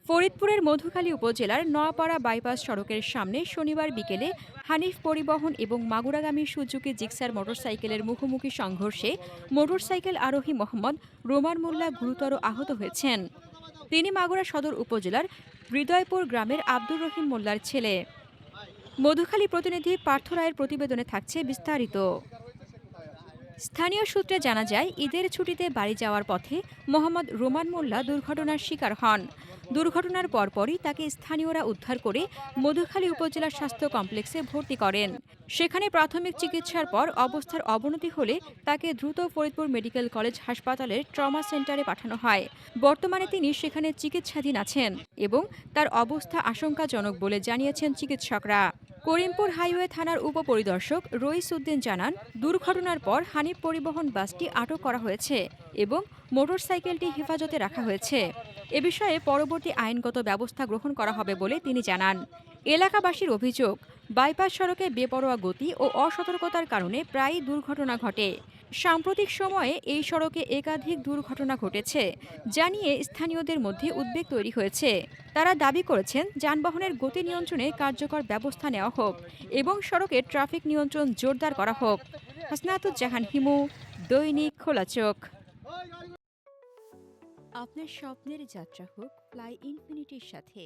ফরিদপুরের মধুখালী উপজেলার নোয়াপাড়া বাইপাস সড়কের সামনে শনিবার বিকেলে হানিফ পরিবহন এবং মাগুরাগামী সুজুকি জিক্সার মোটরসাইকেলের মুখোমুখি সংঘর্ষে মোটরসাইকেল আরোহী মোহাম্মদ রোমান মোল্লা গুরুতর আহত হয়েছেন। তিনি মাগুরা সদর উপজেলার হৃদয়পুর গ্রামের আব্দুর রহিম মোল্লার ছেলে। মধুখালী প্রতিনিধি পার্থ রায়ের প্রতিবেদনে থাকছে বিস্তারিত। স্থানীয় সূত্রে জানা যায়, ঈদের ছুটিতে বাড়ি যাওয়ার পথে মোহাম্মদ রোমান মোল্লা দুর্ঘটনার শিকার হন। দুর্ঘটনার পরপরই তাকে স্থানীয়রা উদ্ধার করে মধুখালী উপজেলা স্বাস্থ্য কমপ্লেক্সে ভর্তি করেন। সেখানে প্রাথমিক চিকিৎসার পর অবস্থার অবনতি হলে তাকে দ্রুত ফরিদপুর মেডিকেল কলেজ হাসপাতালের ট্রমা সেন্টারে পাঠানো হয়। বর্তমানে তিনি সেখানে চিকিৎসাধীন আছেন এবং তার অবস্থা আশঙ্কাজনক বলে জানিয়েছেন চিকিৎসকরা। করিমপুর হাইওয়ে থানার উপপরিদর্শক রইস উদ্দিন জানান, দুর্ঘটনার পর হানিফ পরিবহন বাসটি আটক করা হয়েছে এবং মোটরসাইকেলটি হেফাজতে রাখা হয়েছে। এ বিষয়ে পরবর্তী আইনগত ব্যবস্থা গ্রহণ করা হবে বলে তিনি জানান। এলাকাবাসীর অভিযোগ, বাইপাস সড়কে বেপরোয়া গতি ও অসতর্কতার কারণে প্রায়ই দুর্ঘটনা ঘটে। সাম্প্রতিক সময়ে এই সড়কে একাধিক দুর্ঘটনা ঘটেছে, যা নিয়ে স্থানীয়দের মধ্যে উদ্বেগ তৈরি হয়েছে। তারা দাবি করেছেন, যানবাহনের গতি নিয়ন্ত্রণে কার্যকর ব্যবস্থা নেওয়া হোক এবং সড়কে ট্রাফিক নিয়ন্ত্রণ জোরদার করা হোক। হাসনাতুজ্জাহান হিমু, দৈনিক খোলা চোখ। আপনার স্বপ্নের যাত্রা হোক ফ্লাই ইনফিনিটির সাথে।